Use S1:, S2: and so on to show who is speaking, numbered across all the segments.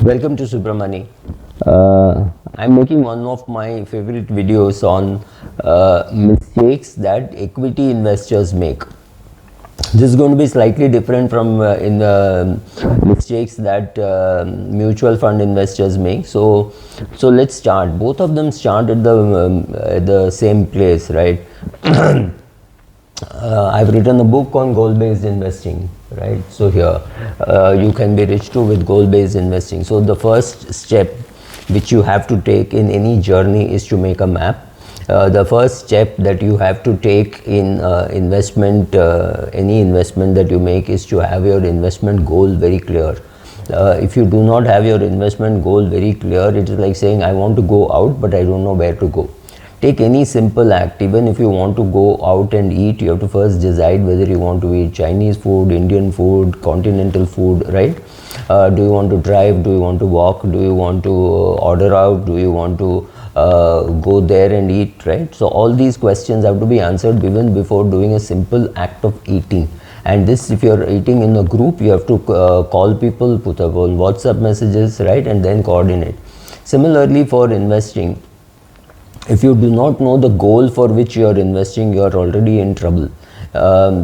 S1: Welcome to Subramani. I'm making one of my favorite videos on mistakes that equity investors make. This is going to be slightly different from mistakes that mutual fund investors make. So let's start. Both of them start at the same place, right? I've written a book on goal-based investing, right? So here you can be rich too with goal-based investing. So the first step which you have to take in any journey is to make a map. The first step that you have to take in investment, any investment that you make, is to have your investment goal very clear. If you do not have your investment goal very clear, it is like saying, I want to go out, but I don't know where to go. Take any simple act. Even if you want to go out and eat, you have to first decide whether you want to eat Chinese food, Indian food, continental food, right? Do you want to drive? Do you want to walk? Do you want to order out? Do you want to go there and eat, right? So all these questions have to be answered even before doing a simple act of eating. And this, if you're eating in a group, you have to call people, put up on WhatsApp messages, right? And then coordinate. Similarly, for investing, if you do not know the goal for which you are investing, you are already in trouble,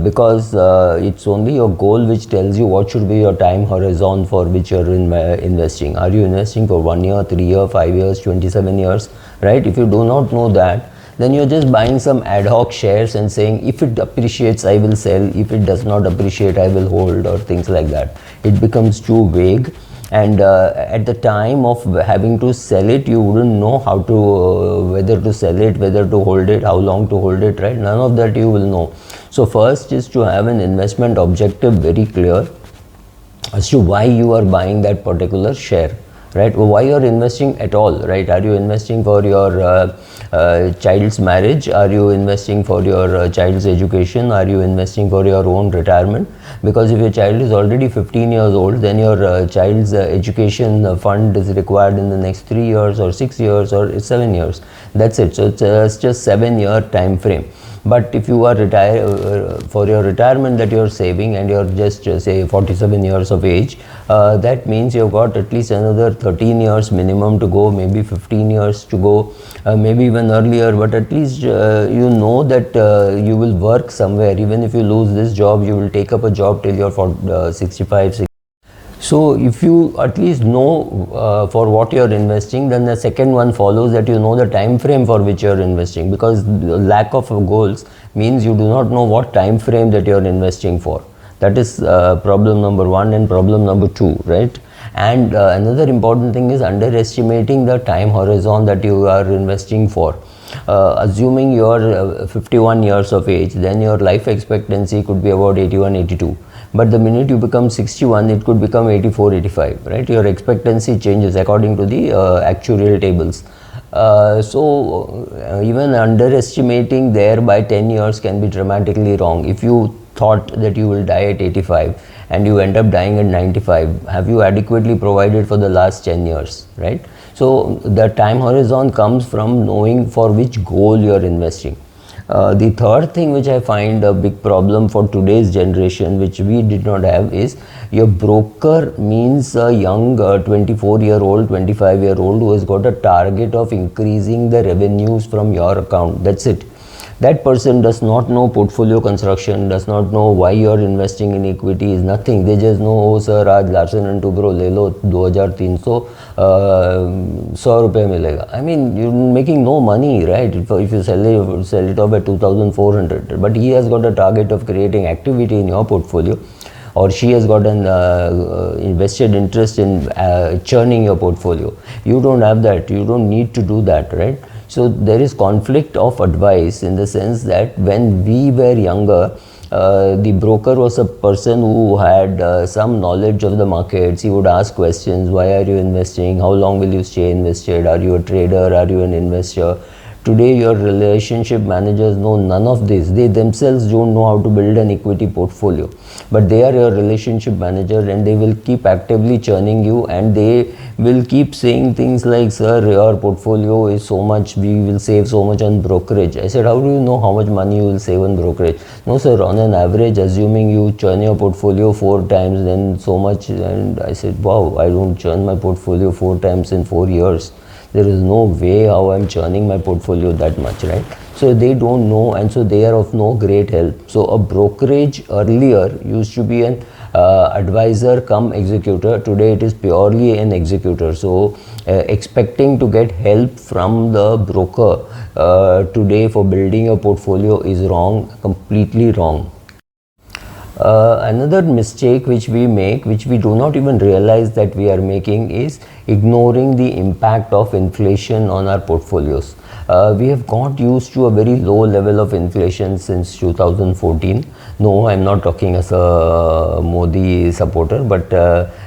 S1: because it's only your goal which tells you what should be your time horizon for which you are investing. Are you investing for 1 year, 3 years, 5 years, 27 years, right? If you do not know that, then you're just buying some ad hoc shares and saying, if it appreciates, I will sell. If it does not appreciate, I will hold, or things like that. It becomes too vague. And at the time of having to sell it, you wouldn't know how to, whether to sell it, whether to hold it, how long to hold it, right? None of that you will know. So first is to have an investment objective very clear as to why you are buying that particular share, right? Or why you are investing at all, right? Are you investing for your child's marriage? Are you investing for your child's education? Are you investing for your own retirement? Because if your child is already 15 years old, then your child's education fund is required in the next 3 years or 6 years or 7 years. That's it. So it's just 7-year time frame. But if you are for your retirement that you're saving, and you're just say 47 years of age, that means you've got at least another 13 years minimum to go, maybe 15 years to go, maybe even earlier. But at least you know that you will work somewhere. Even if you lose this job, you will take up a job till you're 65. So if you at least know for what you're investing, then the second one follows, that you know the time frame for which you're investing, because the lack of goals means you do not know what time frame that you're investing for. That is problem number one and problem number two, right? And another important thing is underestimating the time horizon that you are investing for. Assuming you're 51 years of age, then your life expectancy could be about 81, 82. But the minute you become 61, it could become 84, 85, right? Your expectancy changes according to the actuarial tables. So even underestimating there by 10 years can be dramatically wrong. If you thought that you will die at 85 and you end up dying at 95, have you adequately provided for the last 10 years, right? So the time horizon comes from knowing for which goal you are investing. The third thing which I find a big problem for today's generation, which we did not have, is your broker means a young 24-year-old, 25-year-old who has got a target of increasing the revenues from your account. That's it. That person does not know portfolio construction, does not know why you are investing in equity, is nothing. They just know, oh sir, aaj Larsen and Toubro le lo 2300, 100 rupees milega. I mean, you're making no money, right? If you sell it off at 2400. But he has got a target of creating activity in your portfolio, or she has got an invested interest in churning your portfolio. You don't have that. You don't need to do that, right? So there is conflict of advice, in the sense that when we were younger, the broker was a person who had some knowledge of the markets. He would ask questions: why are you investing? How long will you stay invested? Are you a trader? Are you an investor? Today your relationship managers know none of this. They themselves don't know how to build an equity portfolio, but they are your relationship manager, and they will keep actively churning you, and they will keep saying things like, sir, your portfolio is so much, we will save so much on brokerage. I said, how do you know how much money you will save on brokerage? No sir, on an average, assuming you churn your portfolio 4 times, then so much. And I said, wow, I don't churn my portfolio 4 times in 4 years. There is no way how I'm churning my portfolio that much, right? So they don't know, and so they are of no great help. So a brokerage earlier used to be an advisor come executor. Today it is purely an executor. So expecting to get help from the broker today for building a portfolio is wrong, completely wrong. Another mistake which we make, which we do not even realize that we are making, is ignoring the impact of inflation on our portfolios. We have got used to a very low level of inflation since 2014. No, I'm not talking as a Modi supporter, but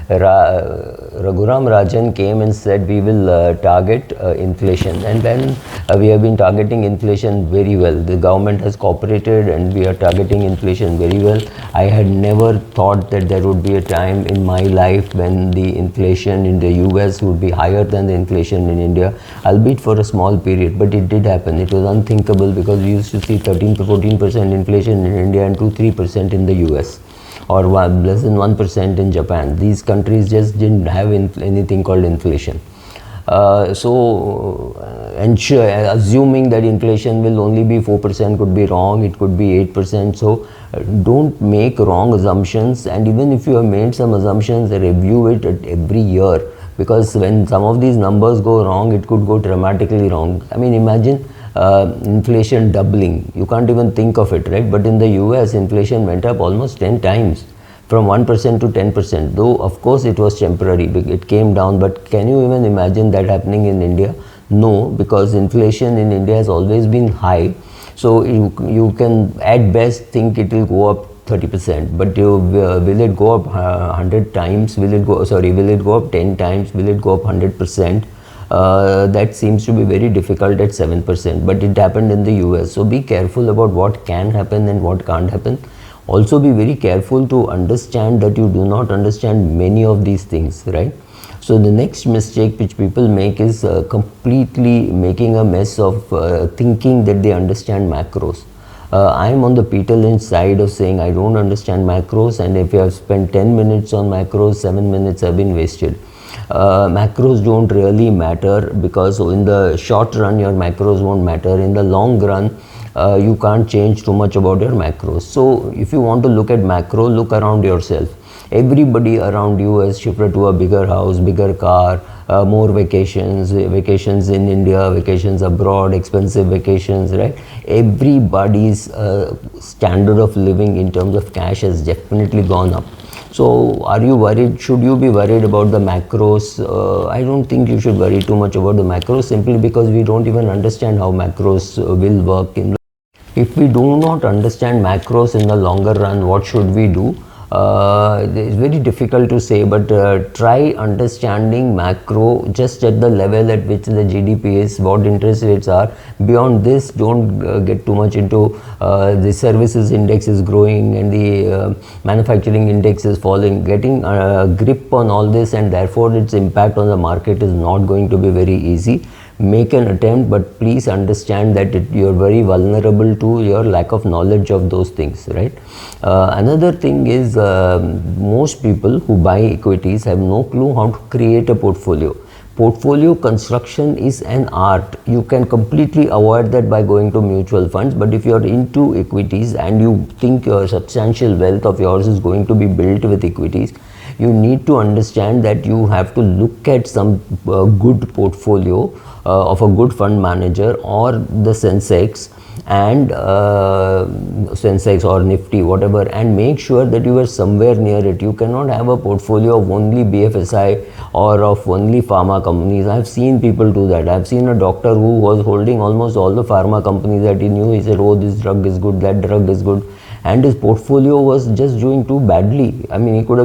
S1: Raghuram Rajan came and said we will target inflation, and then we have been targeting inflation very well. The government has cooperated and we are targeting inflation very well. I had never thought that there would be a time in my life when the inflation in the US would be higher than the inflation in India, albeit for a small period, but it did happen. It was unthinkable because we used to see 13 to 14% inflation in India and 2-3% in the US, or less than 1% in Japan. These countries just didn't have anything called inflation. Assuming that inflation will only be 4% could be wrong, it could be 8%. So don't make wrong assumptions, and even if you have made some assumptions, review it at every year, because when some of these numbers go wrong, it could go dramatically wrong. I mean, imagine inflation doubling. You can't even think of it, right? But in the US, inflation went up almost 10 times, from 1% to 10%, though of course it was temporary, it came down. But can you even imagine that happening in India? No, because inflation in India has always been high. So you can at best think it will go up 30%, but will it go up 100 times? Will it go up 10 times? Will it go up 100%? That seems to be very difficult at 7%, but it happened in the US. So be careful about what can happen and what can't happen. Also be very careful to understand that you do not understand many of these things, right? So the next mistake which people make is completely making a mess of thinking that they understand macros. I am on the Peter Lynch side of saying I don't understand macros, and if you have spent 10 minutes on macros, 7 minutes have been wasted. Macros don't really matter, because in the short run your macros won't matter. In the long run, you can't change too much about your macros. So if you want to look at macro, look around yourself. Everybody around you has shifted to a bigger house, bigger car, more vacations in India, vacations abroad, expensive vacations, right? Everybody's standard of living in terms of cash has definitely gone up. So are you worried? Should you be worried about the macros? I don't think you should worry too much about the macros, simply because we don't even understand how macros will work. If we do not understand macros in the longer run, what should we do? It's very difficult to say, but try understanding macro just at the level at which the GDP is, what interest rates are. Beyond this, don't get too much into the services index is growing and the manufacturing index is falling. Getting a grip on all this, and therefore its impact on the market, is not going to be very easy. Make an attempt, but please understand that you're very vulnerable to your lack of knowledge of those things, right? Another thing is most people who buy equities have no clue how to create a portfolio. Portfolio construction is an art. You can completely avoid that by going to mutual funds, but if you're into equities and you think your substantial wealth of yours is going to be built with equities, you need to understand that you have to look at some good portfolio of a good fund manager, or the Sensex and Sensex or Nifty, whatever, and make sure that you are somewhere near it. You cannot have a portfolio of only BFSI or of only pharma companies. I've seen people do that. I've seen a doctor who was holding almost all the pharma companies that he knew. He said, oh, this drug is good, that drug is good, and his portfolio was just doing too badly. I mean, he would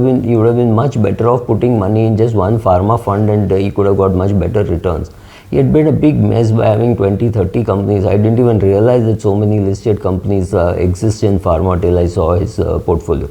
S1: have been much better off putting money in just one pharma fund, and he could have got much better returns. He had made a big mess by having 20-30 companies. I didn't even realize that so many listed companies exist in pharma till I saw his portfolio.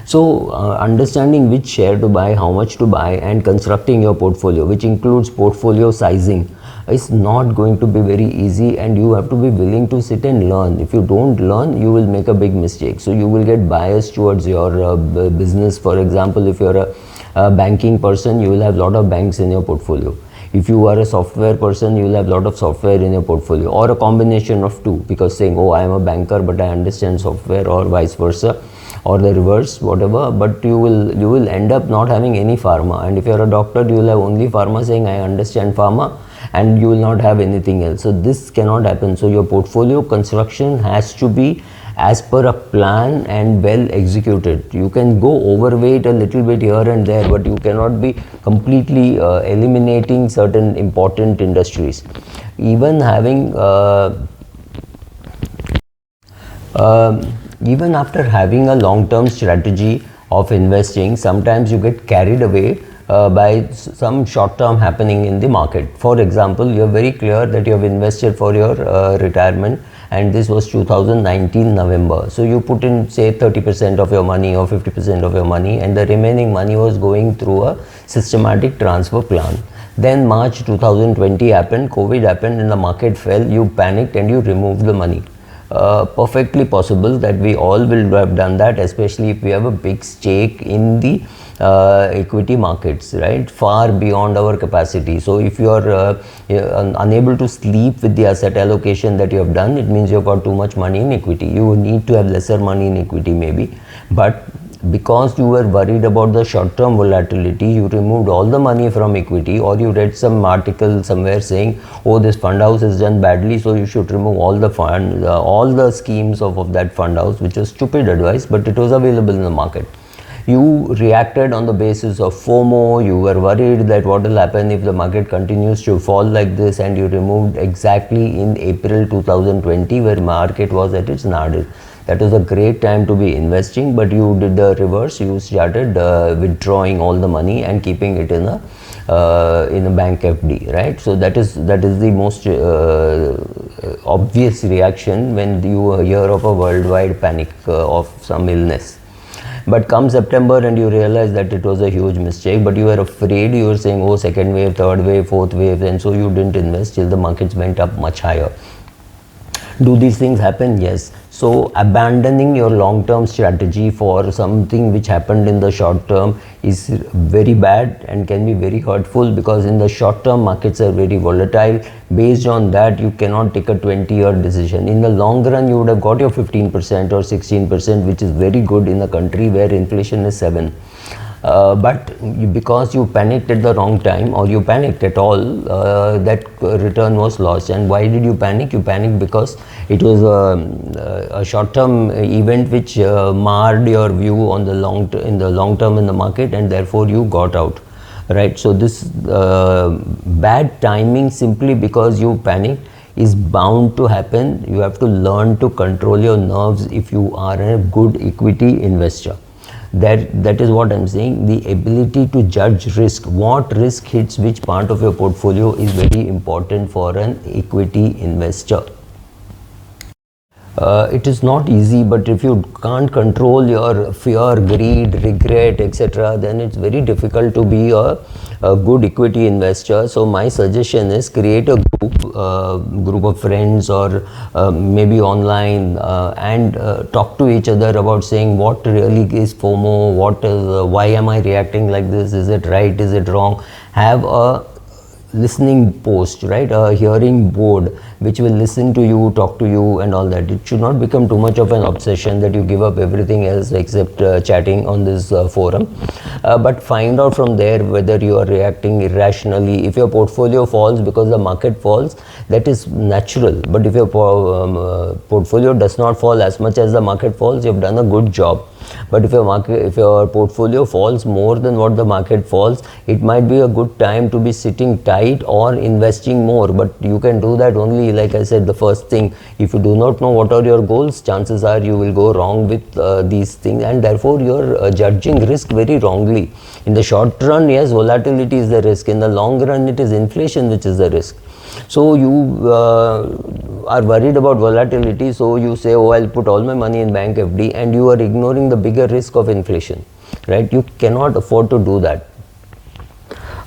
S1: So understanding which share to buy, how much to buy, and constructing your portfolio, which includes portfolio sizing, is not going to be very easy, and you have to be willing to sit and learn. If you don't learn, you will make a big mistake. So you will get biased towards your business. For example, if you're a banking person, you will have a lot of banks in your portfolio. If you are a software person, you will have a lot of software in your portfolio, or a combination of two, because saying, oh, I am a banker but I understand software, or vice versa, or the reverse, whatever, but you will end up not having any pharma. And if you're a doctor, you will have only pharma, saying I understand pharma, and you will not have anything else. So this cannot happen. So your portfolio construction has to be as per a plan and well executed. You can go overweight a little bit here and there, but you cannot be completely eliminating certain important industries. Even having even after having a long-term strategy of investing, sometimes you get carried away by some short-term happening in the market. For example, you are very clear that you have invested for your retirement, and this was 2019 November. So you put in, say, 30% of your money or 50% of your money, and the remaining money was going through a systematic transfer plan. Then March 2020 happened, COVID happened, and the market fell. You panicked and you removed the money. Perfectly possible that we all will have done that, especially if we have a big stake in the equity markets, right, far beyond our capacity. So if you are unable to sleep with the asset allocation that you have done, it means you have got too much money in equity. You need to have lesser money in equity maybe, but because you were worried about the short-term volatility, you removed all the money from equity, or you read some article somewhere saying, oh, this fund house has done badly, so you should remove all the fund, all the schemes of that fund house, which was stupid advice, but it was available in the market. You reacted on the basis of FOMO. You were worried that what will happen if the market continues to fall like this, and you removed exactly in April 2020, where market was at its nadir. That was a great time to be investing, but you did the reverse. You started withdrawing all the money and keeping it in a bank FD, right? So that is the most obvious reaction when you hear of a worldwide panic of some illness. But come September and you realize that it was a huge mistake, but you were afraid. You were saying, oh, second wave, third wave, fourth wave, and so you didn't invest till the markets went up much higher. Do these things happen? Yes. So abandoning your long-term strategy for something which happened in the short term is very bad and can be very hurtful, because in the short term markets are very volatile. Based on that, you cannot take a 20-year decision. In the long run, you would have got your 15% or 16%, which is very good in a country where inflation is 7%. But because you panicked at the wrong time, or you panicked at all, that return was lost. And why did you panic? You panicked because it was a short-term event which marred your view on the in the long term in the market, and therefore you got out, right? So this bad timing simply because you panicked is bound to happen. You have to learn to control your nerves if you are a good equity investor. That is what I'm saying. The ability to judge risk, what risk hits which part of your portfolio, is very important for an equity investor. It is not easy, but if you can't control your fear, greed, regret, etc., then it's very difficult to be a good equity investor. So my suggestion is create a group of friends, or maybe online, and talk to each other about saying what really is FOMO, what is, why am I reacting like this, is it right, is it wrong. Have a listening post, right, a hearing board which will listen to you, talk to you and all that. It should not become too much of an obsession that you give up everything else except chatting on this forum, but find out from there whether you are reacting irrationally. If your portfolio falls because the market falls, that is natural, but if your portfolio does not fall as much as the market falls, you have done a good job. But if your portfolio falls more than what the market falls, it might be a good time to be sitting tight or investing more. But you can do that only, like I said, the first thing. If you do not know what are your goals, chances are you will go wrong with these things, and therefore you are judging risk very wrongly. In the short run, yes, volatility is the risk. In the long run, it is inflation which is the risk. So you are worried about volatility, so you say, oh, I'll put all my money in bank FD, and you are ignoring the bigger risk of inflation, right? You cannot afford to do that.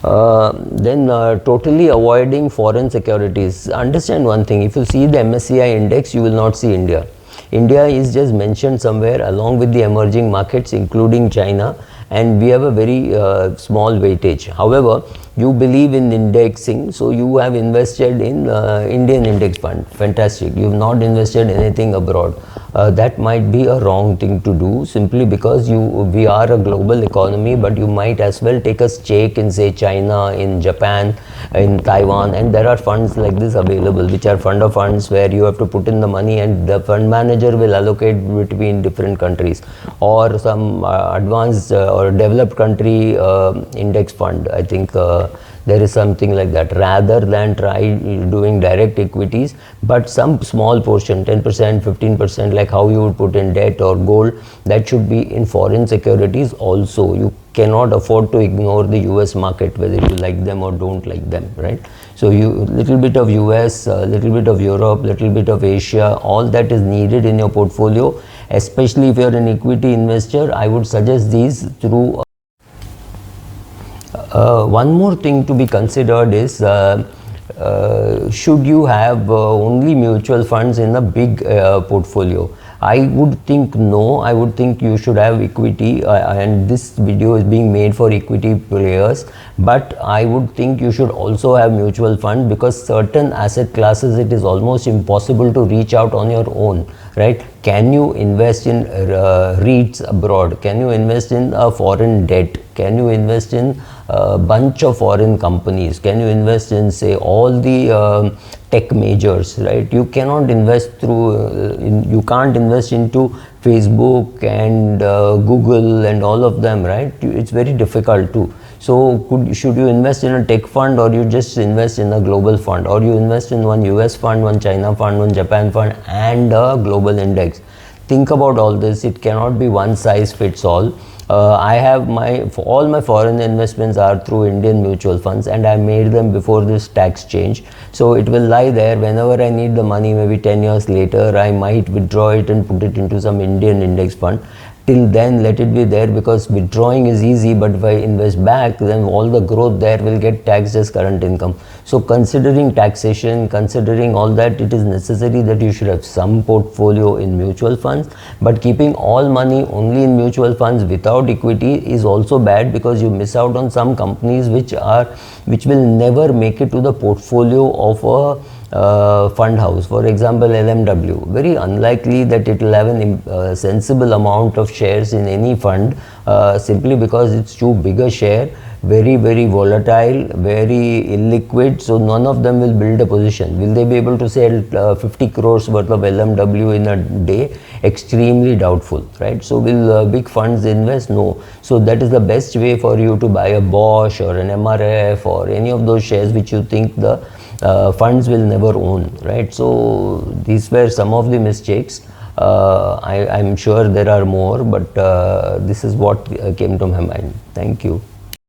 S1: Then totally avoiding foreign securities. Understand one thing, if you see the MSCI index, you will not see India. India is just mentioned somewhere along with the emerging markets, including China, and we have a very small weightage. However, you believe in indexing, so you have invested in Indian index fund. Fantastic. You have not invested anything abroad. That might be a wrong thing to do, simply because we are a global economy, but you might as well take a stake in, say, China, in Japan, in Taiwan, and there are funds like this available, which are fund of funds where you have to put in the money and the fund manager will allocate between different countries, or some advanced or developed country index fund. I think there is something like that, rather than try doing direct equities, but some small portion, 10%, 15%, like how you would put in debt or gold, that should be in foreign securities also. You cannot afford to ignore the US market, whether you like them or don't like them, right? So you little bit of US, little bit of Europe, little bit of Asia, all that is needed in your portfolio, especially if you are an equity investor. I would suggest these through. One more thing to be considered is, should you have only mutual funds in a big portfolio? I would think no. I would think you should have equity, and this video is being made for equity players, but I would think you should also have mutual fund, because certain asset classes it is almost impossible to reach out on your own, right? Can you invest in REITs abroad? Can you invest in a foreign debt? Can you invest in a bunch of foreign companies? Can you invest in, say, all the tech majors, right? You cannot invest through, you can't invest into Facebook and Google and all of them, right? It's very difficult to. So should you invest in a tech fund, or you just invest in a global fund, or you invest in one US fund, one China fund, one Japan fund, and a global index? Think about all this. It cannot be one size fits all. I have all my foreign investments are through Indian mutual funds, and I made them before this tax change. So it will lie there. Whenever I need the money, maybe 10 years later, I might withdraw it and put it into some Indian index fund. Till then, let it be there, because withdrawing is easy, but if I invest back, then all the growth there will get taxed as current income. So considering taxation, considering all that, it is necessary that you should have some portfolio in mutual funds, but keeping all money only in mutual funds without equity is also bad, because you miss out on some companies which will never make it to the portfolio of a fund house. For example, LMW, very unlikely that it will have a sensible amount of shares in any fund, simply because it's too big a share, very volatile, very illiquid, so none of them will build a position. Will they be able to sell 50 crores worth of LMW in a day? Extremely doubtful, right? So will big funds invest? No. So that is the best way for you to buy a Bosch or an MRF or any of those shares which you think the funds will never own, right? So these were some of the mistakes. I'm sure there are more, but this is what came to my mind. Thank you.